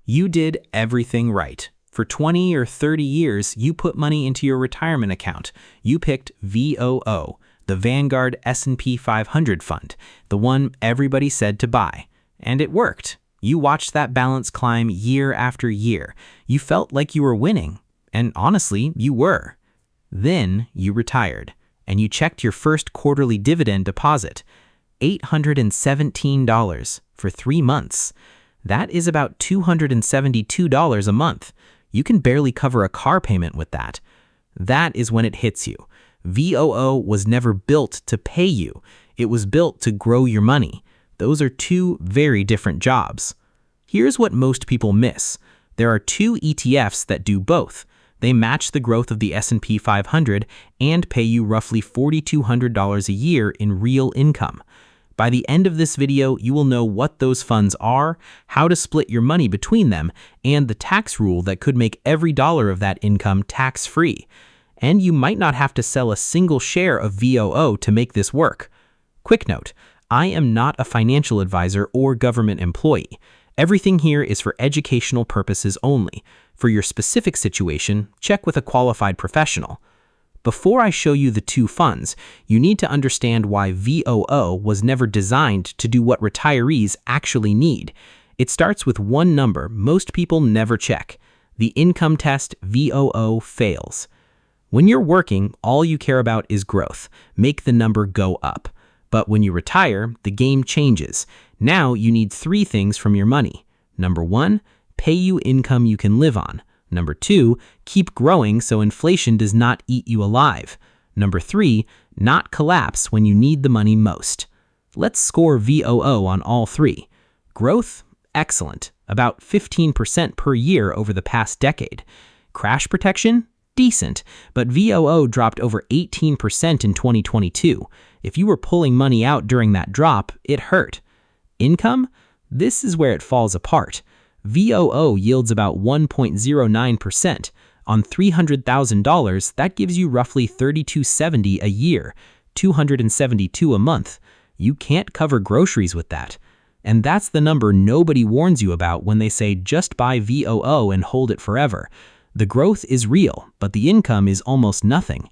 You did everything right. For 20 or 30 years, you put money into your retirement account. You picked VOO, the Vanguard S&P 500 fund, the one everybody said to buy. And it worked. You watched that balance climb year after year. You felt like you were winning. And honestly, you were. Then you retired, and you checked your first quarterly dividend deposit. $817 for 3 months. That is about $272 a month. You can barely cover a car payment with that. That is when it hits you. VOO was never built to pay you. It was built to grow your money. Those are two very different jobs. Here's what most people miss. There are 2 ETFs that do both. They match the growth of the S&P 500 and pay you roughly $4,200 a year in real income. By the end of this video, you will know what those funds are, how to split your money between them, and the tax rule that could make every dollar of that income tax-free. And you might not have to sell a single share of VOO to make this work. Quick note, I am not a financial advisor or government employee. Everything here is for educational purposes only. For your specific situation, check with a qualified professional. Before I show you the 2 funds, you need to understand why VOO was never designed to do what retirees actually need. It starts with one number most people never check. The income test VOO fails. When you're working, all you care about is growth. Make the number go up. But when you retire, the game changes. Now you need 3 things from your money. Number 1, pay you income you can live on. Number 2, keep growing so inflation does not eat you alive. Number 3, not collapse when you need the money most. Let's score VOO on all 3. Growth? Excellent, about 15% per year over the past decade. Crash protection? Decent, but VOO dropped over 18% in 2022. If you were pulling money out during that drop, it hurt. Income? This is where it falls apart. VOO yields about 1.09%. On $300,000, that gives you roughly $3,270 a year, $272 a month. You can't cover groceries with that. And that's the number nobody warns you about when they say just buy VOO and hold it forever. The growth is real, but the income is almost nothing.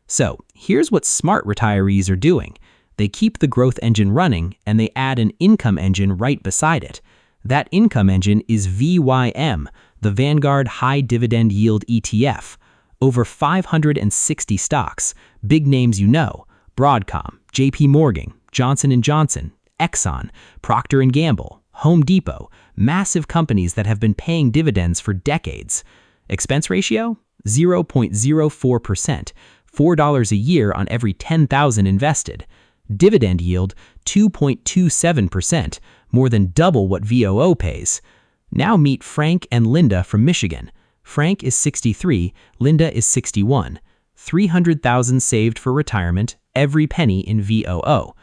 So here's what smart retirees are doing. They keep the growth engine running, and they add an income engine right beside it. That income engine is VYM, the Vanguard High Dividend Yield ETF. Over 560 stocks, big names you know, Broadcom, JP Morgan, Johnson & Johnson, Exxon, Procter & Gamble, Home Depot, massive companies that have been paying dividends for decades. Expense ratio? 0.04%, $4 a year on every $10,000 invested. Dividend yield, 2.27%, more than double what VOO pays. Now meet Frank and Linda from Michigan. Frank is 63, Linda is 61. $300,000 saved for retirement, every penny in VOO.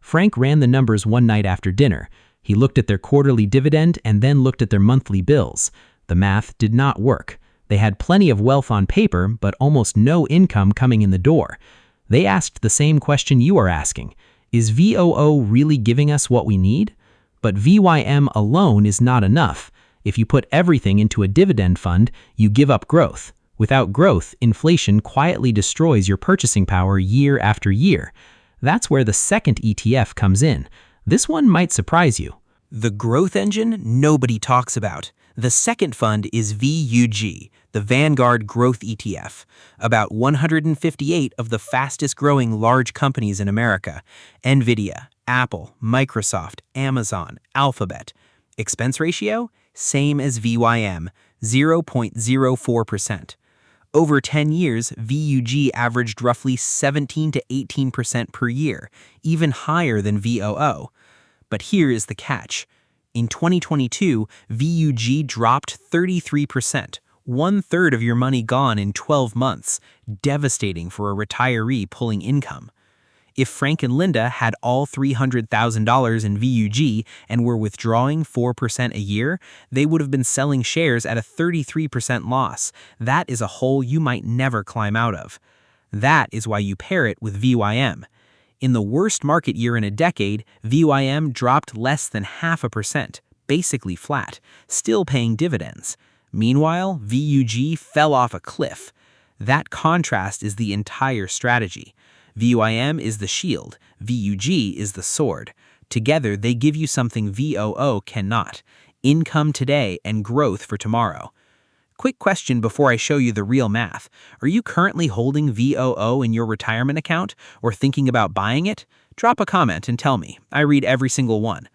Frank ran the numbers one night after dinner. He looked at their quarterly dividend and then looked at their monthly bills. The math did not work. They had plenty of wealth on paper, but almost no income coming in the door. They asked the same question you are asking. Is VOO really giving us what we need? But VYM alone is not enough. If you put everything into a dividend fund, you give up growth. Without growth, inflation quietly destroys your purchasing power year after year. That's where the second ETF comes in. This one might surprise you. The growth engine nobody talks about. The second fund is VUG, the Vanguard Growth ETF. About 158 of the fastest growing large companies in America. Nvidia, Apple, Microsoft, Amazon, Alphabet. Expense ratio? Same as VYM, 0.04%. Over 10 years, VUG averaged roughly 17 to 18% per year, even higher than VOO. But here is the catch. In 2022, VUG dropped 33%, 1/3 of your money gone in 12 months, devastating for a retiree pulling income. If Frank and Linda had all $300,000 in VUG and were withdrawing 4% a year, they would have been selling shares at a 33% loss. That is a hole you might never climb out of. That is why you pair it with VYM. In the worst market year in a decade, VYM dropped less than 0.5%, basically flat, still paying dividends. Meanwhile, VUG fell off a cliff. That contrast is the entire strategy. VYM is the shield, VUG is the sword. Together, they give you something VOO cannot: income today and growth for tomorrow. Quick question before I show you the real math. Are you currently holding VOO in your retirement account or thinking about buying it? Drop a comment and tell me. I read every single one.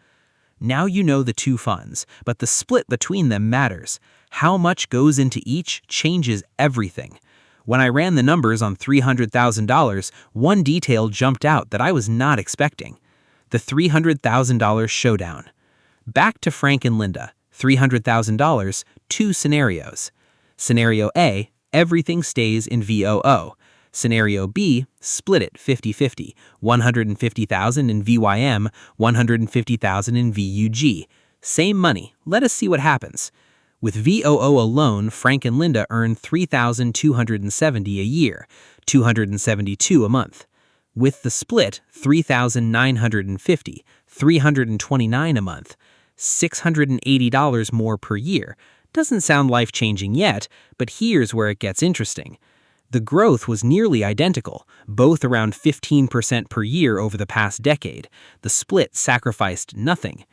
Now you know the two funds, but the split between them matters. How much goes into each changes everything. When I ran the numbers on $300,000, one detail jumped out that I was not expecting: the $300,000 showdown. Back to Frank and Linda, $300,000, two scenarios. Scenario A, everything stays in VOO. Scenario B, split it 50-50, $150,000 in VYM, $150,000 in VUG. Same money. Let us see what happens. With VOO alone, Frank and Linda earn $3,270 a year, $272 a month. With the split, $3,950, $329 a month, $680 more per year. Doesn't sound life-changing yet, but here's where it gets interesting. The growth was nearly identical, both around 15% per year over the past decade. The split sacrificed nothing.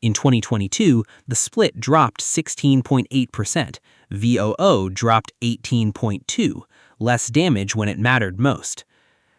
In 2022, the split dropped 16.8%. VOO dropped 18.2%, less damage when it mattered most.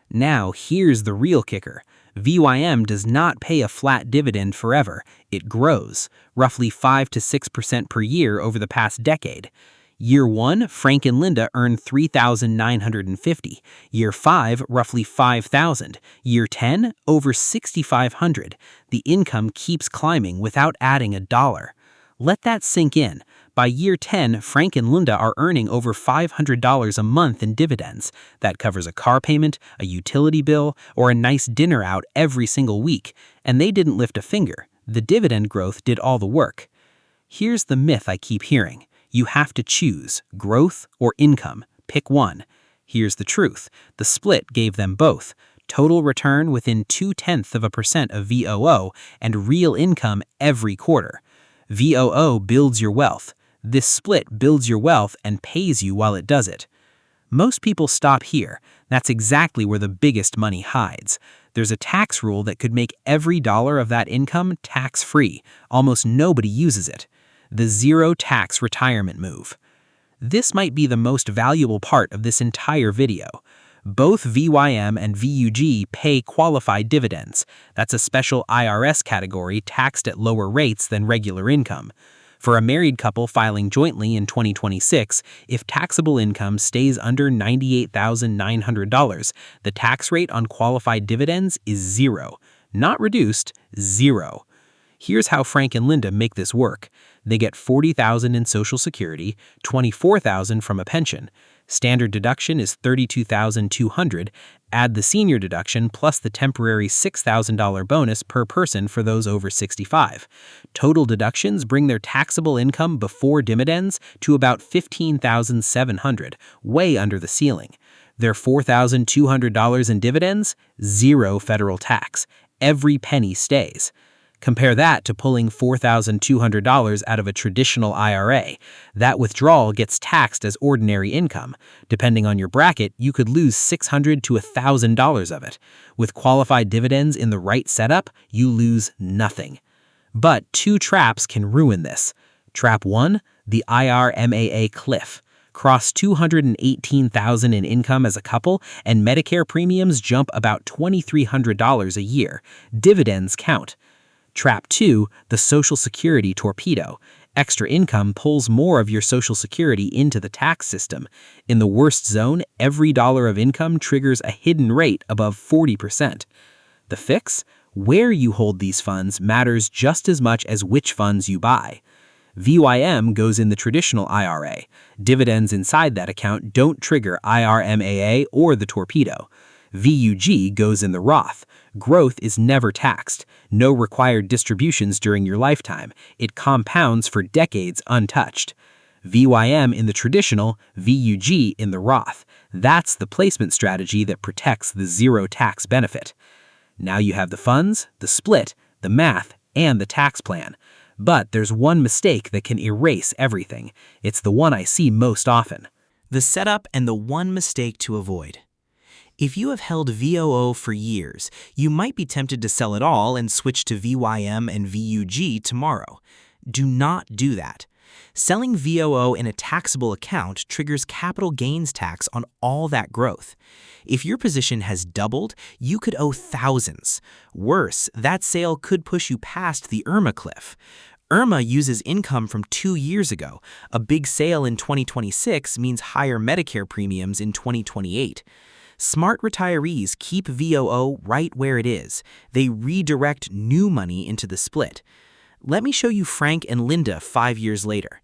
Now, here's the real kicker. VYM does not pay a flat dividend forever. It grows, roughly 5 to 6% per year over the past decade. Year 1, Frank and Linda earned $3,950. Year 5, roughly $5,000. Year 10, over $6,500. The income keeps climbing without adding a dollar. Let that sink in. By year 10, Frank and Linda are earning over $500 a month in dividends. That covers a car payment, a utility bill, or a nice dinner out every single week. And they didn't lift a finger. The dividend growth did all the work. Here's the myth I keep hearing. You have to choose growth or income. Pick one. Here's the truth. The split gave them both. Total return within 0.2% of VOO and real income every quarter. VOO builds your wealth. This split builds your wealth and pays you while it does it. Most people stop here. That's exactly where the biggest money hides. There's a tax rule that could make every dollar of that income tax-free. Almost nobody uses it. The zero tax retirement move. This might be the most valuable part of this entire video. Both VYM and VUG pay qualified dividends. That's a special IRS category taxed at lower rates than regular income. For a married couple filing jointly in 2026, if taxable income stays under $98,900, the tax rate on qualified dividends is 0. Not reduced, 0. Here's how Frank and Linda make this work. They get $40,000 in Social Security, $24,000 from a pension. Standard deduction is $32,200. Add the senior deduction plus the temporary $6,000 bonus per person for those over 65. Total deductions bring their taxable income before dividends to about $15,700, way under the ceiling. Their $4,200 in dividends, 0 federal tax. Every penny stays. Compare that to pulling $4,200 out of a traditional IRA. That withdrawal gets taxed as ordinary income. Depending on your bracket, you could lose $600 to $1,000 of it. With qualified dividends in the right setup, you lose nothing. But two traps can ruin this. Trap 1, the IRMAA cliff. Cross $218,000 in income as a couple, and Medicare premiums jump about $2,300 a year. Dividends count. Trap 2, the Social Security torpedo. Extra income pulls more of your Social Security into the tax system. In the worst zone, every dollar of income triggers a hidden rate above 40%. The fix? Where you hold these funds matters just as much as which funds you buy. VYM goes in the traditional IRA. Dividends inside that account don't trigger IRMAA or the torpedo. VUG goes in the Roth. Growth is never taxed. No required distributions during your lifetime. It compounds for decades untouched. VYM in the traditional, VUG in the Roth. That's the placement strategy that protects the zero tax benefit. Now you have the funds, the split, the math, and the tax plan. But there's one mistake that can erase everything. It's the one I see most often. The setup and the one mistake to avoid. If you have held VOO for years, you might be tempted to sell it all and switch to VYM and VUG tomorrow. Do not do that. Selling VOO in a taxable account triggers capital gains tax on all that growth. If your position has doubled, you could owe thousands. Worse, that sale could push you past the IRMA cliff. IRMA uses income from 2 years ago. A big sale in 2026 means higher Medicare premiums in 2028. Smart retirees keep VOO right where it is. They redirect new money into the split. Let me show you Frank and Linda 5 years later.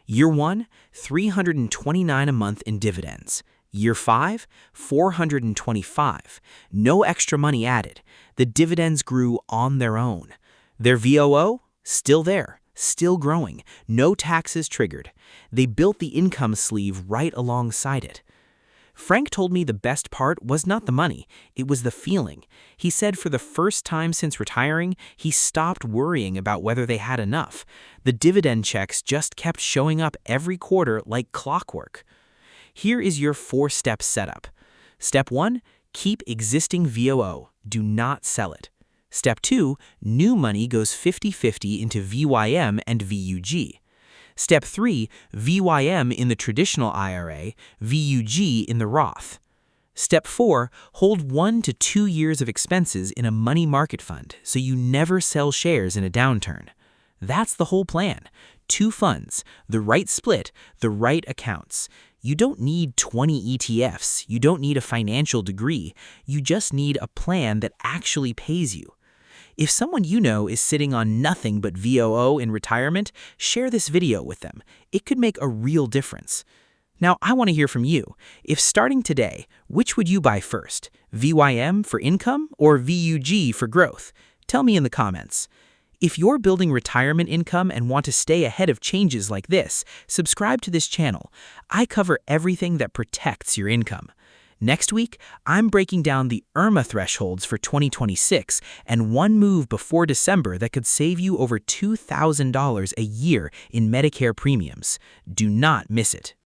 Year 1, $329 a month in dividends. Year 5, $425. No extra money added. The dividends grew on their own. Their VOO? Still there, still growing. No taxes triggered. They built the income sleeve right alongside it. Frank told me the best part was not the money, it was the feeling. He said for the first time since retiring, he stopped worrying about whether they had enough. The dividend checks just kept showing up every quarter like clockwork. Here is your 4-step setup. Step 1, keep existing VOO. Do not sell it. Step 2, new money goes 50-50 into VYM and VUG. Step 3, VYM in the traditional IRA, VUG in the Roth. Step 4, hold 1 to 2 years of expenses in a money market fund so you never sell shares in a downturn. That's the whole plan. 2 funds, the right split, the right accounts. You don't need 20 ETFs. You don't need a financial degree. You just need a plan that actually pays you. If someone you know is sitting on nothing but VOO in retirement, share this video with them. It could make a real difference. Now, I want to hear from you. If starting today, which would you buy first? VYM for income or VUG for growth? Tell me in the comments. If you're building retirement income and want to stay ahead of changes like this, subscribe to this channel. I cover everything that protects your income. Next week, I'm breaking down the IRMA thresholds for 2026 and one move before December that could save you over $2,000 a year in Medicare premiums. Do not miss it.